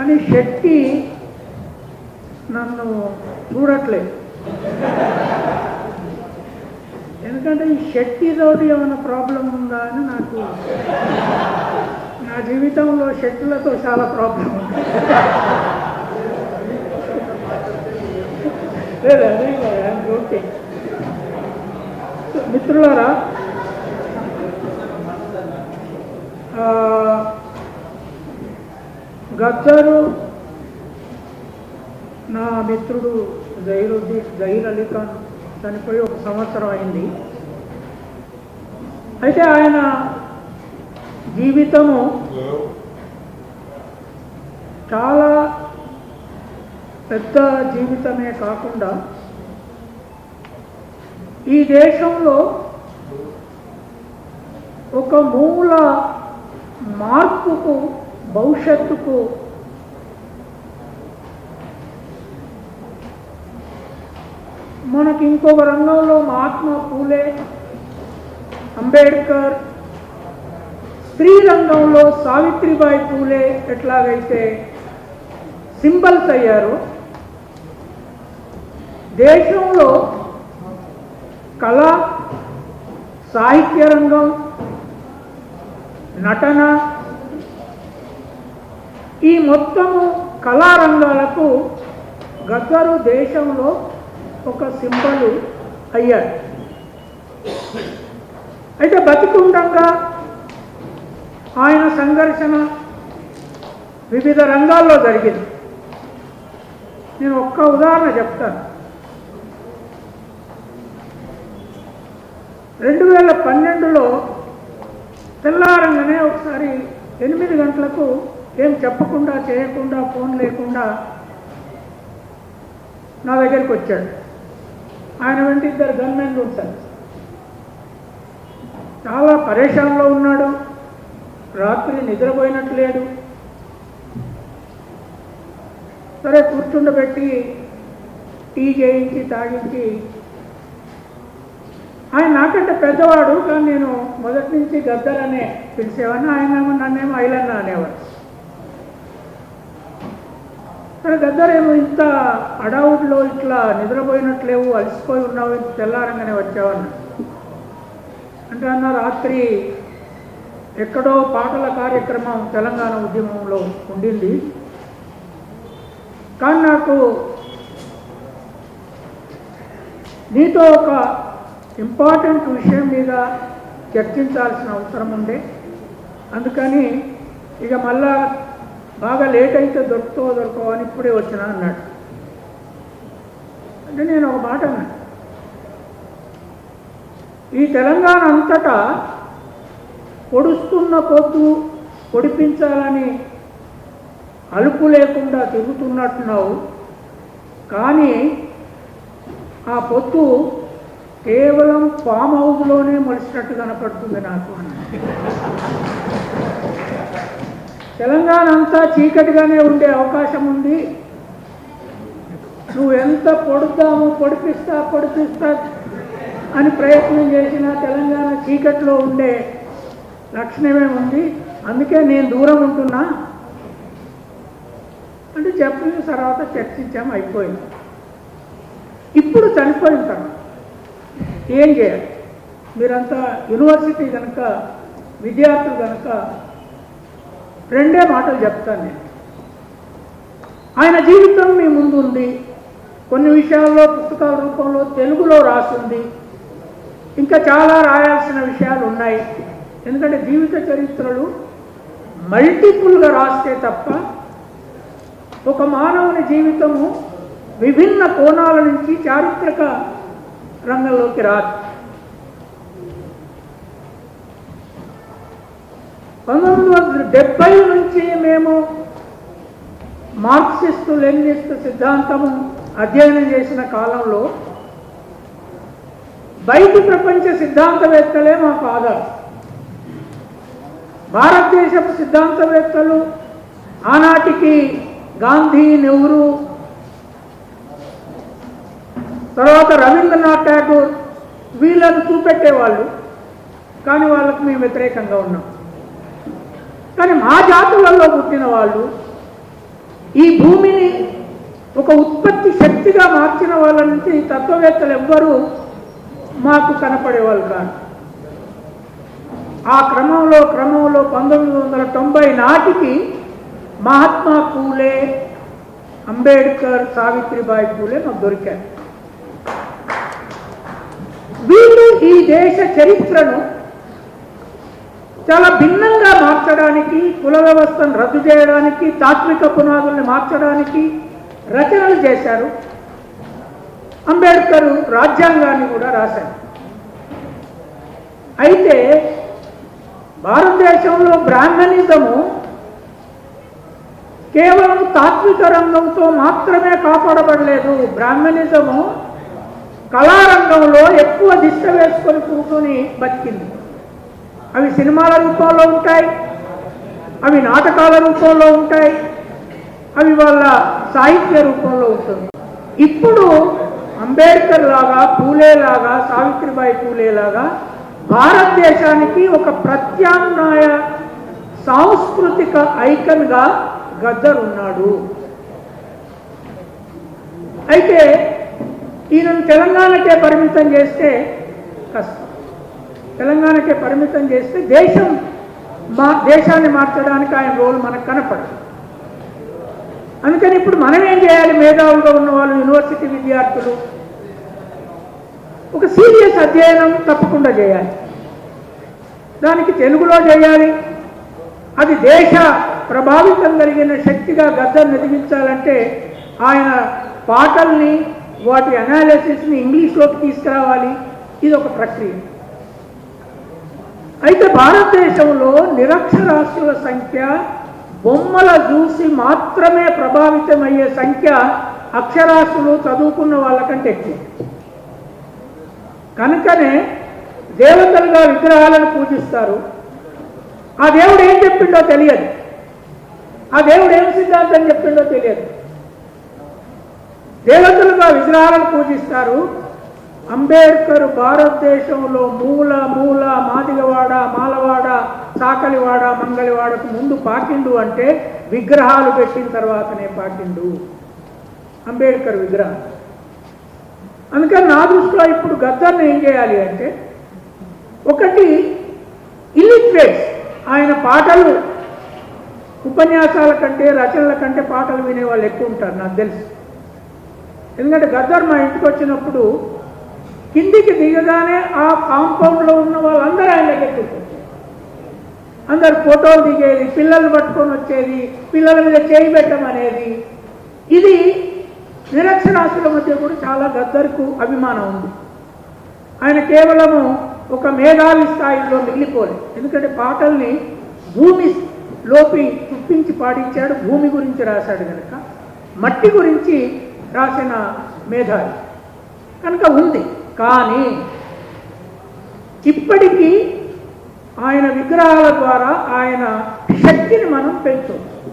కానీ శక్తి నన్ను చూడట్లేదు. ఎందుకంటే ఈ శక్తితోటి ఏమైనా ప్రాబ్లం ఉందా అని నాకు, నా జీవితంలో శక్తులతో చాలా ప్రాబ్లం ఉంది. లేదు అదే ఓకే. మిత్రులారా, గద్దరు నా మిత్రుడు జహీర్ అలీ ఖాన్ చనిపోయి 1 సంవత్సరం అయింది. అయితే ఆయన జీవితము చాలా పెద్ద జీవితమే కాకుండా ఈ దేశంలో ఒక మూల మార్పుకు, భవిష్యత్తుకు మనకి ఇంకొక రంగంలో మహాత్మా పూలే, అంబేద్కర్, స్త్రీ రంగంలో సావిత్రిబాయి పూలే ఎట్లాగైతే సింబల్స్ అయ్యారో, దేశంలో కళ, సాహిత్య రంగం, నటన, ఈ మొత్తము కళారంగాలకు గద్దరు దేశంలో ఒక సింబల్ అయ్యారు. అయితే బతికుండగా ఆయన సంఘర్షణ వివిధ రంగాల్లో జరిగింది. నేను ఒక్క ఉదాహరణ చెప్తాను. 2012లో తెల్లారంగానే ఒకసారి 8 గంటలకు ఏం చెప్పకుండా చేయకుండా ఫోన్ లేకుండా నా దగ్గరికి వచ్చాడు. ఆయన వెంట 2 గన్మెన్లు ఉంటారు. చాలా పరేషాన్లో ఉన్నాడు, రాత్రి నిద్రపోయినట్లేడు. సరే కూర్చుండబెట్టి టీ చేయించి తాగించి, ఆయన నాకంటే పెద్దవాడు కానీ నేను మొదటి నుంచి గద్దరనే పిలిచేవాడిని. ఆయన నన్నేమో ఐలన్న అనేవాడు. సరే గద్దరేమో ఇంత అడవుల్లో ఇట్లా నిద్రపోయినట్లేవు, అలసిపోయి ఉన్నావు, తెల్లారంగానే వచ్చావన్న అంటే అన్న రాత్రి ఎక్కడో పాటల కార్యక్రమం తెలంగాణ ఉద్యమంలో ఉండింది. కానీ నాకు నీతో ఒక ఇంపార్టెంట్ విషయం మీద చర్చించాల్సిన అవసరం ఉండే, అందుకని ఇక మళ్ళా బాగా లేట్ అయితే దొరకవు అని ఇప్పుడే వచ్చినా అన్నాడు. అంటే నేను ఒక మాట అన్నా, ఈ తెలంగాణ అంతటా పొడుస్తున్న పొద్దు పొడిపించాలని అలుపు లేకుండా తిరుగుతున్నట్టున్నావు, కానీ ఆ పొద్దు కేవలం ఫామ్ హౌస్లోనే మొలిచినట్టు కనపడుతుంది నాకు అన్న. తెలంగాణ అంతా చీకటిగానే ఉండే అవకాశం ఉంది. నువ్వు ఎంత పొడిపిస్తా అని ప్రయత్నం చేసినా తెలంగాణ చీకటిలో ఉండే లక్షణమే ఉంది. అందుకే నేను దూరం ఉంటున్నా అంటే చెప్పిన తర్వాత చర్చించాము, అయిపోయింది. ఇప్పుడు చనిపోయిన తర్వాత ఏం చేయాలి? మీరంతా యూనివర్సిటీ కనుక, విద్యార్థులు కనుక 2 మాటలు చెప్తాను నేను. ఆయన జీవితం మీ ముందు ఉంది, కొన్ని విషయాల్లో పుస్తకాల రూపంలో తెలుగులో రాసింది, ఇంకా చాలా రాయాల్సిన విషయాలు ఉన్నాయి. ఎందుకంటే జీవిత చరిత్రలు మల్టిపుల్గా రాస్తే తప్ప ఒక మానవుని జీవితము విభిన్న కోణాల నుంచి చారిత్రక రంగంలోకి రాదు. 1970 నుంచి మేము మార్క్సిస్టు లెనినిస్టు సిద్ధాంతము అధ్యయనం చేసిన కాలంలో బయటి ప్రపంచ సిద్ధాంతవేత్తలే మాకు ఆధారం. భారతదేశపు సిద్ధాంతవేత్తలు ఆనాటికి గాంధీ, నెహ్రూ, తర్వాత రవీంద్రనాథ్ ఠాగూర్ వీళ్ళను చూపెట్టేవాళ్ళు, కానీ వాళ్ళకు మేము వ్యతిరేకంగా ఉన్నాం. కానీ మా జాతులలో పుట్టిన వాళ్ళు ఈ భూమిని ఒక ఉత్పత్తి శక్తిగా మార్చిన వాళ్ళ నుంచి తత్వవేత్తలు ఎవ్వరూ మాకు కనపడేవాళ్ళు కాదు. ఆ క్రమంలో 1990 నాటికి మహాత్మా పూలే, అంబేద్కర్, సావిత్రిబాయి పూలే మాకు దొరికారు. వీళ్ళు ఈ దేశ చరిత్రను చాలా భిన్నంగా మార్చడానికి, కుల వ్యవస్థను రద్దు చేయడానికి, తాత్విక పునాదుల్ని మార్చడానికి రచనలు చేశారు. అంబేద్కర్ రాజ్యాంగాన్ని కూడా రాశారు. అయితే భారతదేశంలో బ్రాహ్మణిజము కేవలం తాత్విక రంగంతో మాత్రమే కాపాడబడలేదు. బ్రాహ్మణిజము కళారంగంలో ఎక్కువ దిష్ట వేసుకొని కూర్చొని బతికింది. అవి సినిమాల రూపంలో ఉంటాయి, అవి నాటకాల రూపంలో ఉంటాయి, అవి వాళ్ళ సాహిత్య రూపంలో ఉంటుంది. ఇప్పుడు అంబేద్కర్ లాగా, పూలే లాగా, సావిత్రిబాయి పూలే లాగా భారతదేశానికి ఒక ప్రత్యామ్నాయ సాంస్కృతిక ఐకన్గా గద్దర్ ఉన్నాడు. అయితే ఈయనను తెలంగాణకే పరిమితం చేస్తే కష్టం. తెలంగాణకే పరిమితం చేస్తే దేశాన్ని మార్చడానికి ఆయన రోల్ మనకు కనపడదు. అందుకని ఇప్పుడు మనం ఏం చేయాలి? మేధావులుగా ఉన్న వాళ్ళు, యూనివర్సిటీ విద్యార్థులు ఒక సీరియస్ అధ్యయనం తప్పకుండా చేయాలి. దానికి తెలుగులో చేయాలి. అది దేశ ప్రభావితం కలిగిన శక్తిగా గద్దర్ని ఎదిగించాలంటే ఆయన పాటల్ని, వాటి అనాలిసిస్ని ఇంగ్లీష్లోకి తీసుకురావాలి. ఇది ఒక ప్రక్రియ. అయితే భారతదేశంలో నిరక్షరాస్యుల సంఖ్య బొమ్మల చూసి మాత్రమే ప్రభావితమయ్యే సంఖ్య అక్షరాస్యులు చదువుకున్న వాళ్ళకంటే ఎక్కువ. కనుకనే దేవతలుగా విగ్రహాలను పూజిస్తారు. ఆ దేవుడు ఏం చెప్పిండో తెలియదు, ఆ దేవుడు ఏం సిద్ధాంతం చెప్పిండో తెలియదు. దేవతలుగా విగ్రహాలను పూజిస్తారు. అంబేద్కర్ భారతదేశంలో మూల మాదిగవాడ, మాలవాడ, చాకలివాడ, మంగళవాడకు ముందు పాకిండు అంటే విగ్రహాలు పెట్టిన తర్వాతనే పాకిండు అంబేద్కర్ విగ్రహం. అందుకని నా దృష్టిలో ఇప్పుడు గద్దర్ని ఏం చేయాలి అంటే, ఒకటి ఇల్లిటరేట్స్, ఆయన పాటలు ఉపన్యాసాల కంటే రచనల కంటే పాటలు వినే వాళ్ళు ఎక్కువ ఉంటారు నాకు తెలుసు. ఎందుకంటే గద్దర్ మా ఇంటికి వచ్చినప్పుడు కిందికి దిగగానే ఆ కాంపౌండ్లో ఉన్న వాళ్ళందరూ ఆయన దగ్గరికి అందరు ఫోటోలు దిగేది, పిల్లల్ని పట్టుకొని వచ్చేది, పిల్లల మీద చేయి పెట్టమనేది. ఇది నిరక్షరాస్యుల మధ్య కూడా చాలా గద్దర్కు అభిమానం ఉంది. ఆయన కేవలము ఒక మేధావి స్థాయిలో మిగిలిపోలేదు. ఎందుకంటే పాటల్ని భూమిలోకి చుప్పించి పాడించాడు, భూమి గురించి రాశాడు కనుక, మట్టి గురించి రాసిన మేధావి కనుక ఉంది. కానీ ఇప్పటికీ ఆయన విగ్రహాల ద్వారా ఆయన శక్తిని మనం పెంచవచ్చు.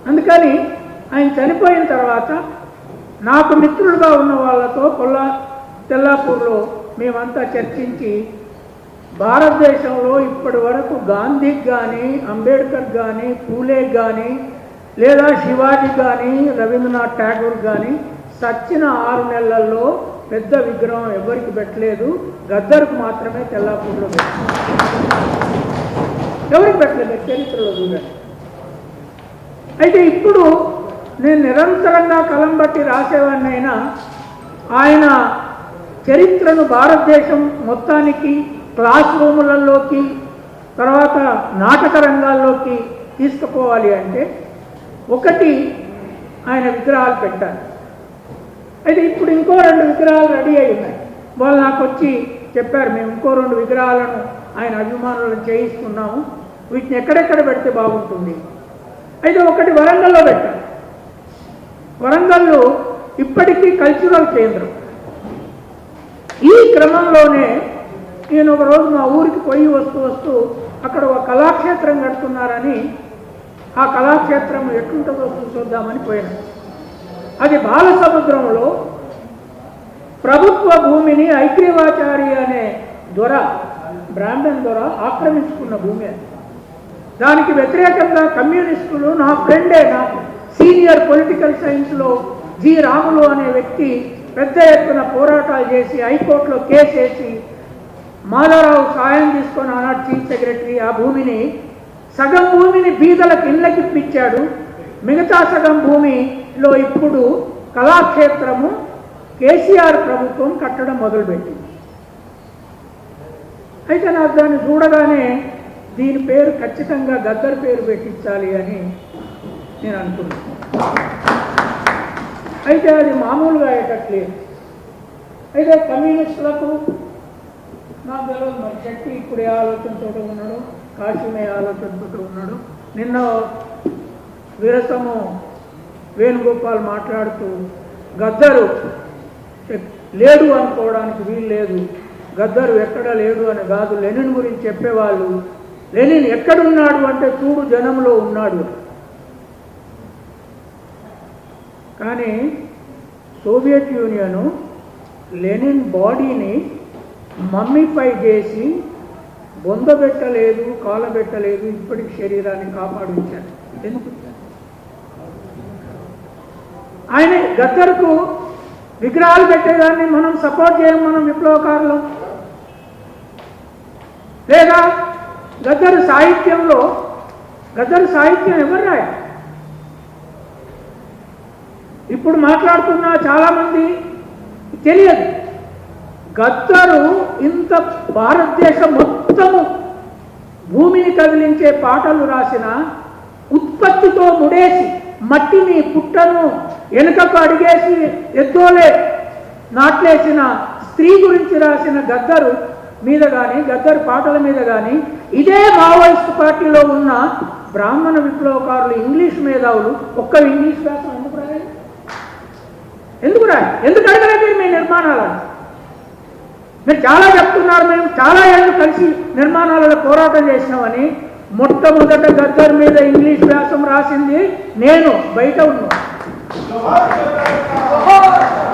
అందుకని ఆయన చనిపోయిన తర్వాత నాకు మిత్రులుగా ఉన్న వాళ్ళతో తెల్లాపూర్లో మేమంతా చర్చించి భారతదేశంలో ఇప్పటి వరకు గాంధీకి కానీ, అంబేద్కర్ కానీ, పూలేకి కానీ, లేదా శివాజీ కానీ, రవీంద్రనాథ్ ఠాగూర్ కానీ సచ్చిన 6 నెలల్లో పెద్ద విగ్రహం ఎవరికి పెట్టలేదు. గద్దర్కు మాత్రమే తెల్లాపూర్లో పెట్టారు. ఎవరికి పెట్టలేదు చరిత్రలో చూడండి. అయితే ఇప్పుడు నేను నిరంతరంగా కలం బట్టి రాసేవాడినైనా ఆయన చరిత్రను భారతదేశం మొత్తానికి క్లాస్ రూములలోకి, తర్వాత నాటక రంగాల్లోకి తీసుకుపోవాలి అంటే ఒకటి ఆయన విగ్రహాలు పెట్టాలి. అయితే ఇప్పుడు ఇంకో 2 విగ్రహాలు రెడీ అయి ఉన్నాయి. వాళ్ళు నాకు వచ్చి చెప్పారు, మేము ఇంకో 2 విగ్రహాలను ఆయన అభిమానులను చేయిస్తున్నాము, వీటిని ఎక్కడెక్కడ పెడితే బాగుంటుంది. అయితే ఒకటి వరంగల్లో పెట్టారు. వరంగల్లో ఇప్పటికీ కల్చరల్ కేంద్రం. ఈ క్రమంలోనే నేను ఒకరోజు మా ఊరికి పోయి వస్తూ అక్కడ ఒక కళాక్షేత్రం కడుతున్నారని, ఆ కళాక్షేత్రం ఎట్లుంటుందో చూద్దామని పోయాను. అది బాలసముద్రంలో ప్రభుత్వ భూమిని ఐగ్రీవాచారి అనే బ్రాహ్మణ్ దొర ఆక్రమించుకున్న భూమి అది. దానికి వ్యతిరేకంగా కమ్యూనిస్టులు, నా ఫ్రెండే, నా సీనియర్ పొలిటికల్ సైన్స్లో జి రాములు అనే వ్యక్తి పెద్ద ఎత్తున పోరాటాలు చేసి హైకోర్టులో కేసు వేసి మాధవరావు సాయం తీసుకొని ఆనాడు చీఫ్ సెక్రటరీ ఆ భూమిని సగం భూమిని బీదలకు ఇళ్ళకి ఇప్పించాడు. మిగతా సగం భూమిలో ఇప్పుడు కళాక్షేత్రము కేసీఆర్ ప్రభుత్వం కట్టడం మొదలుపెట్టింది. అయితే నాకు దాన్ని చూడగానే దీని పేరు ఖచ్చితంగా గద్దర్ పేరు పెట్టించాలి అని నేను అనుకున్నాను. అయితే అది మామూలుగా అయ్యేటట్లేదు. అయితే కమ్యూనిస్టులకు నాకు తెలియదు మరి శక్తి ఇప్పుడు ఏ ఆలోచనతో ఉన్నాడు, కాశీమే ఆలోచనతో ఉన్నాడు. నిన్న వీరసము వేణుగోపాల్ మాట్లాడుతూ గద్దరు లేడు అనుకోవడానికి వీలు లేదు, గద్దరు ఎక్కడ లేడు అని కాదు, లెనిన్ గురించి చెప్పేవాళ్ళు లెనిన్ ఎక్కడున్నాడు అంటే చూడు జనంలో ఉన్నాడు. కానీ సోవియట్ యూనియను లెనిన్ బాడీని మమ్మీఫై చేసి బొందబెట్టలేదు, కాలబెట్టలేదు, ఇప్పటికి శరీరాన్ని కాపాడించారు. ఎందుకు? ఆయన గద్దర్కు విగ్రహాలు పెట్టేదాన్ని మనం సపోర్ట్ చేయం, మనం విప్లవకారులం. లేదా గద్దర్ సాహిత్యంలో గద్దర్ సాహిత్యం ఎవరు రాయ? ఇప్పుడు మాట్లాడుతున్న చాలామంది తెలియదు. గద్దరు ఇంత భారతదేశం మొత్తము భూమిని కదిలించే పాటలు రాసిన, ఉత్పత్తితో ముడేసి మట్టిని పుట్టను వెనుకకు అడిగేసి ఎద్దోలే నాట్లేసిన స్త్రీ గురించి రాసిన గద్దరు మీద కానీ, గద్దరు పాటల మీద కానీ ఇదే మావోయిస్ట్ పార్టీలో ఉన్న బ్రాహ్మణ విప్లవకారులు, ఇంగ్లీష్ మేధావులు ఒక్క ఇంగ్లీష్ వ్యాసం ఎందుకు రాయాలి? ఎందుకు రాయాలి? ఎందుకు అడగలేదు మీ నిర్మాణాలను? మీరు చాలా చెప్తున్నారు, మేము చాలా ఏళ్ళు కలిసి నిర్మాణాలలో పోరాటం చేసినామని. మొట్టమొదట గద్దర్ మీద ఇంగ్లీష్ వ్యాసం రాసింది నేను, బయట ఉన్నా.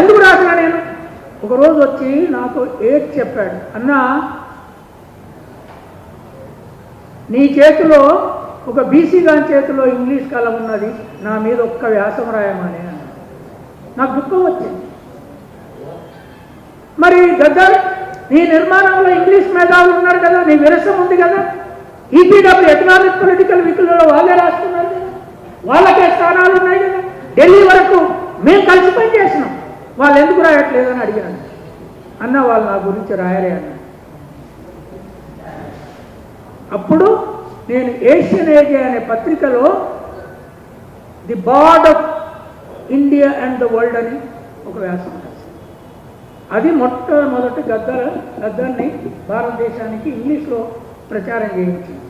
ఎందుకు రాసిన? నేను ఒకరోజు వచ్చి నాకు ఏడ్ చెప్పాడు, అన్నా నీ చేతిలో ఒక బీసీ గాని చేతిలో ఇంగ్లీష్ కలం ఉన్నది, నా మీద ఒక్క వ్యాసం రాయమని అన్న. నాకు దుఃఖం వచ్చింది. మరి గద్దర్ నీ నిర్మాణంలో ఇంగ్లీష్ మేధావులు ఉన్నారు కదా, నీ విరసం ఉంది కదా, ఈపీడబ్ల్యూ ఎకనామిక్ పొలిటికల్ వీకులలో వాళ్ళే రాస్తున్నారు కదా, వాళ్ళకే స్థానాలు ఉన్నాయి కదా, ఢిల్లీ వరకు మేము కలిసి పని చేసినాం, వాళ్ళు ఎందుకు రాయట్లేదని అడిగాను. అన్న వాళ్ళు నా గురించి రాయలే అన్న. అప్పుడు నేను ఏషియన్ ఏజ్ అనే పత్రికలో the bard of India and the world అని ఒక వ్యాసం రాశాను. అది మొట్టమొదటి గద్దర్ని భారతదేశానికి ఇంగ్లీష్లో ప్రచారం చేయించింది.